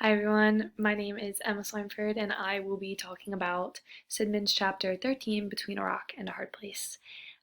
Hi everyone, my name is Emma Swinford and I will be talking about Sidman's chapter 13, Between a Rock and a Hard Place.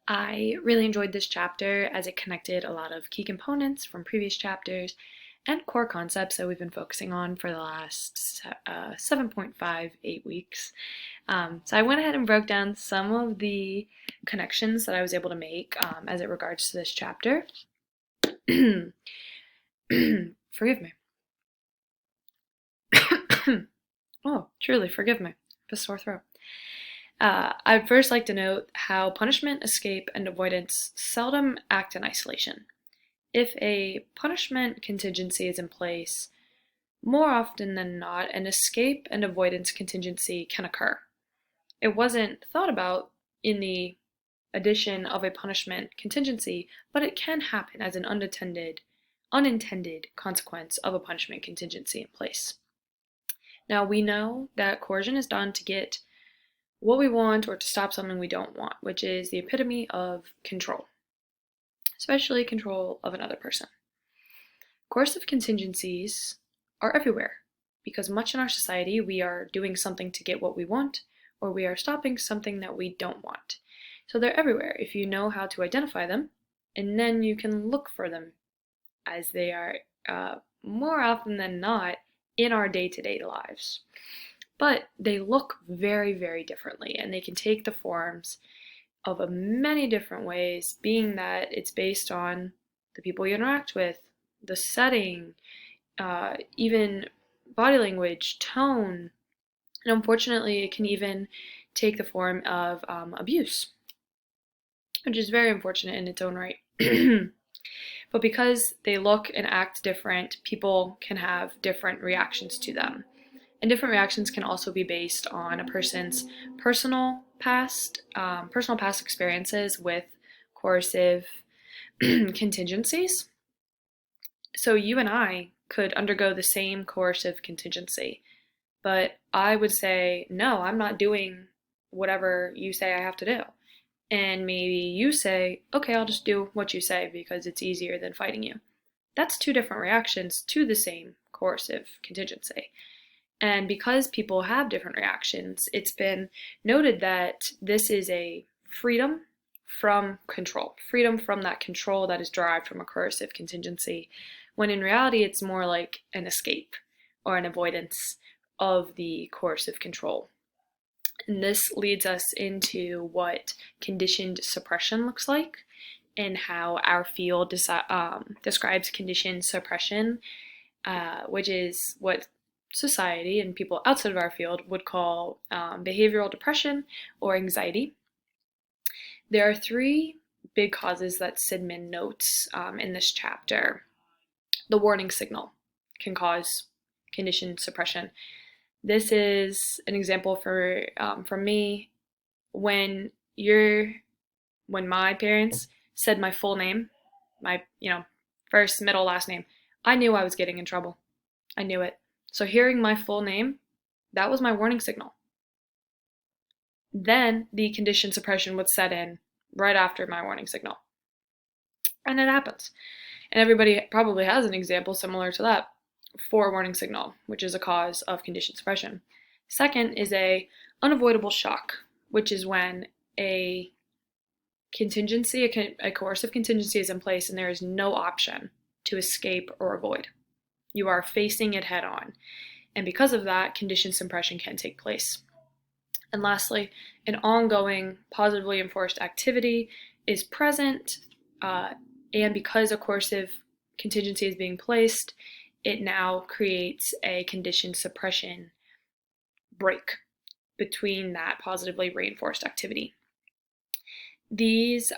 I really enjoyed this chapter as it connected a lot of key components from previous chapters and core concepts that we've been focusing on for the last 7.58 weeks. So I went ahead and broke down some of the connections that I was able to make as it regards to this chapter. Forgive me. Oh, truly, forgive me. I have a sore throat. I'd first like to note how punishment, escape, and avoidance seldom act in isolation. If a punishment contingency is in place, more often than not, an escape and avoidance contingency can occur. It wasn't thought about in the addition of a punishment contingency, but it can happen as an unintended consequence of a punishment contingency in place. Now, we know that coercion is done to get what we want or to stop something we don't want, which is the epitome of control, especially control of another person. Coercive contingencies are everywhere because much in our society we are doing something to get what we want or we are stopping something that we don't want. So they're everywhere if you know how to identify them, and then you can look for them as they are more often than not in our day-to-day lives. But they look very, very differently, and they can take the forms of many different ways, being that it's based on the people you interact with, the setting, even body language, tone, and unfortunately it can even take the form of abuse, which is very unfortunate in its own right. But because they look and act different, people can have different reactions to them. And different reactions can also be based on a person's personal past experiences with coercive contingencies. So you and I could undergo the same coercive contingency, but I would say, no, I'm not doing whatever you say I have to do. And maybe you say, okay, I'll just do what you say because it's easier than fighting you. That's two different reactions to the same coercive contingency. And because people have different reactions, it's been noted that this is a freedom from control, freedom from that control that is derived from a coercive contingency, when in reality it's more like an escape or an avoidance of the coercive control. And this leads us into what conditioned suppression looks like and how our field describes conditioned suppression, which is what society and people outside of our field would call behavioral depression or anxiety. There are three big causes that Sidman notes in this chapter. The warning signal can cause conditioned suppression. This is an example for me when my parents said my full name, my first, middle, last name. I knew I was getting in trouble. I knew it. So hearing my full name, that was my warning signal. Then the conditioned suppression would set in right after my warning signal. And it happens. And everybody probably has an example similar to that for warning signal, which is a cause of conditioned suppression. Second is a unavoidable shock, which is when a coercive contingency is in place and there is no option to escape or avoid. You are facing it head on. And because of that, conditioned suppression can take place. And lastly, an ongoing positively enforced activity is present, and because a coercive contingency is being placed, it now creates a conditioned suppression break between that positively reinforced activity. These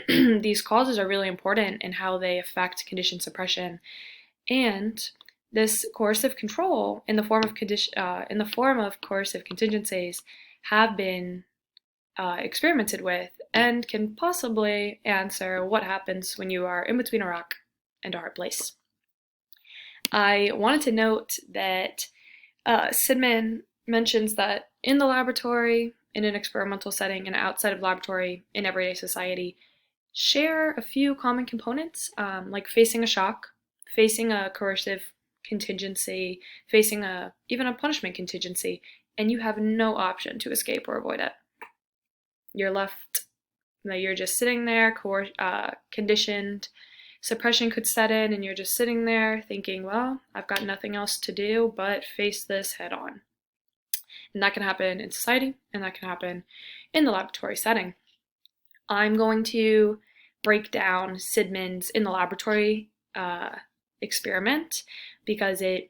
these causes are really important in how they affect conditioned suppression, and this coercive control in the form of coercive contingencies have been experimented with and can possibly answer what happens when you are in between a rock and a hard place. I wanted to note that Sidman mentions that in the laboratory, in an experimental setting, and outside of laboratory, in everyday society, share a few common components, like facing a shock, facing a coercive contingency, facing even a punishment contingency, and you have no option to escape or avoid it. You're left, you're just sitting there, conditioned. Suppression could set in, and you're just sitting there thinking, well, I've got nothing else to do but face this head on. And that can happen in society, and that can happen in the laboratory setting. I'm going to break down Sidman's in the laboratory experiment because it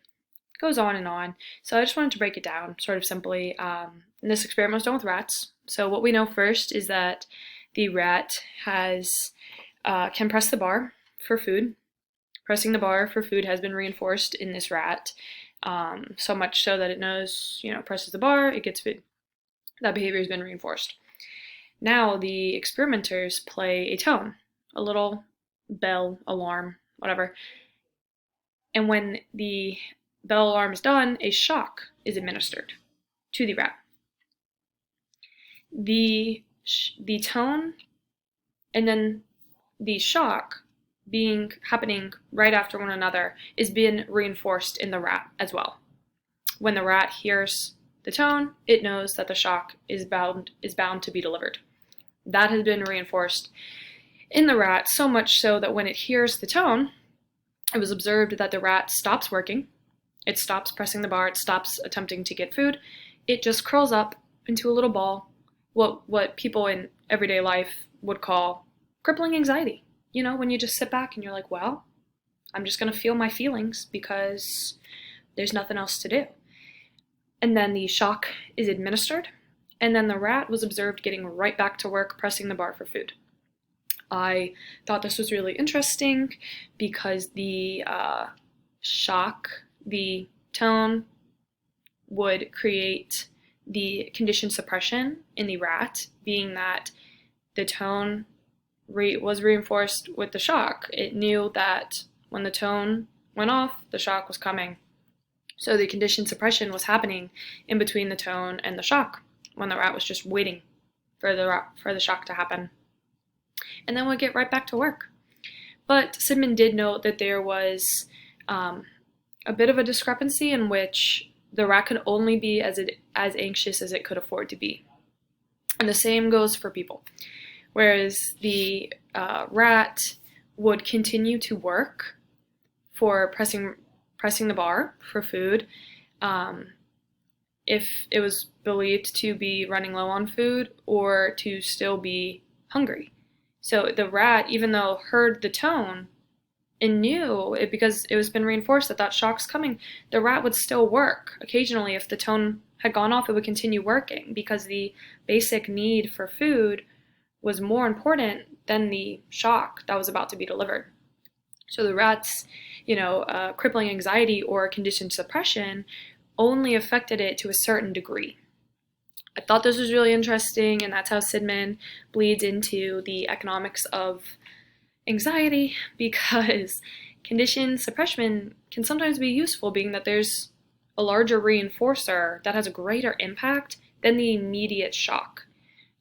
goes on and on. So I just wanted to break it down sort of simply. And this experiment was done with rats. So what we know first is that the rat can press the bar for food. Pressing the bar for food has been reinforced in this rat, so much so that it knows, presses the bar, it gets food. That behavior has been reinforced. Now the experimenters play a tone, a little bell, alarm, whatever. And when the bell alarm is done, a shock is administered to the rat. The tone and then the shock happening right after one another is being reinforced in the rat as well. When the rat hears the tone, it knows that the shock is bound to be delivered. That has been reinforced in the rat, so much so that when it hears the tone, it was observed that the rat stops working, it stops pressing the bar, it stops attempting to get food, it just curls up into a little ball, what people in everyday life would call crippling anxiety. When you just sit back and you're like, well, I'm just going to feel my feelings because there's nothing else to do. And then the shock is administered, and then the rat was observed getting right back to work, pressing the bar for food. I thought this was really interesting because the shock, the tone, would create the conditioned suppression in the rat, being that the tone was reinforced with the shock. It knew that when the tone went off, the shock was coming. So the conditioned suppression was happening in between the tone and the shock, when the rat was just waiting for the shock to happen. And then would get right back to work. But Sidman did note that there was a bit of a discrepancy in which the rat could only be as anxious as it could afford to be. And the same goes for people. Whereas the rat would continue to work for pressing the bar for food if it was believed to be running low on food or to still be hungry. So the rat, even though heard the tone and knew it because it was been reinforced that shock's coming, the rat would still work. Occasionally, if the tone had gone off, it would continue working because the basic need for food was more important than the shock that was about to be delivered. So the rat's, crippling anxiety or conditioned suppression only affected it to a certain degree. I thought this was really interesting, and that's how Sidman bleeds into the economics of anxiety, because conditioned suppression can sometimes be useful, being that there's a larger reinforcer that has a greater impact than the immediate shock.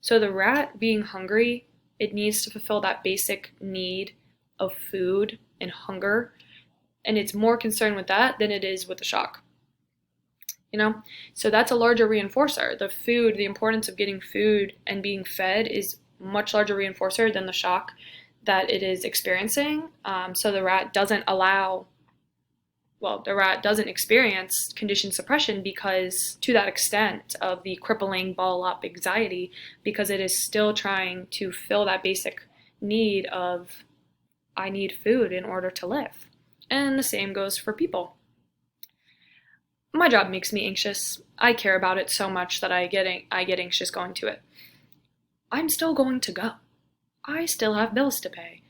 So the rat being hungry, it needs to fulfill that basic need of food and hunger, and it's more concerned with that than it is with the shock. So that's a larger reinforcer. The food, the importance of getting food and being fed is much larger reinforcer than the shock that it is experiencing. So the rat doesn't experience conditioned suppression because to that extent of the crippling ball up anxiety, because it is still trying to fill that basic need of, I need food in order to live. And the same goes for people. My job makes me anxious. I care about it so much that I get anxious going to it. I'm still going to go. I still have bills to pay.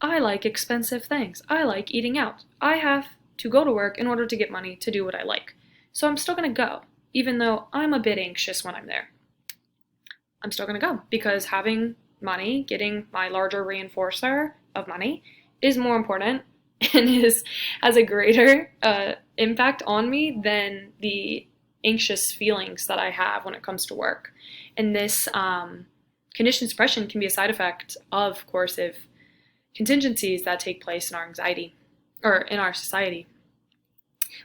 I like expensive things. I like eating out. I have to go to work in order to get money to do what I like. So I'm still going to go, even though I'm a bit anxious when I'm there. I'm still going to go because having money, getting my larger reinforcer of money, is more important and has a greater impact on me than the anxious feelings that I have when it comes to work. And this conditioned suppression can be a side effect of coercive contingencies that take place in our anxiety or in our society.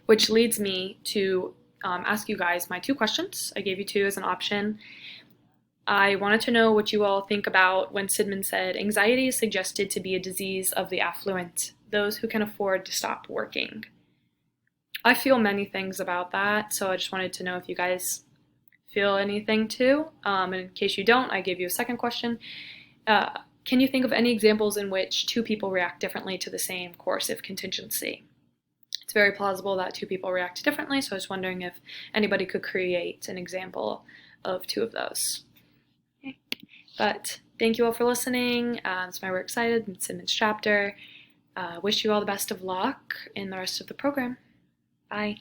which leads me to ask you guys my two questions. I gave you two as an option. I wanted to know what you all think about when Sidman said, anxiety is suggested to be a disease of the affluent, those who can afford to stop working. I feel many things about that, so I just wanted to know if you guys feel anything too. And in case you don't, I gave you a second question. Can you think of any examples in which two people react differently to the same coercive contingency? It's very plausible that two people react differently, so I was wondering if anybody could create an example of two of those. Okay. But thank you all for listening. That's why we're excited in Sidman's chapter. Wish you all the best of luck in the rest of the program. Bye.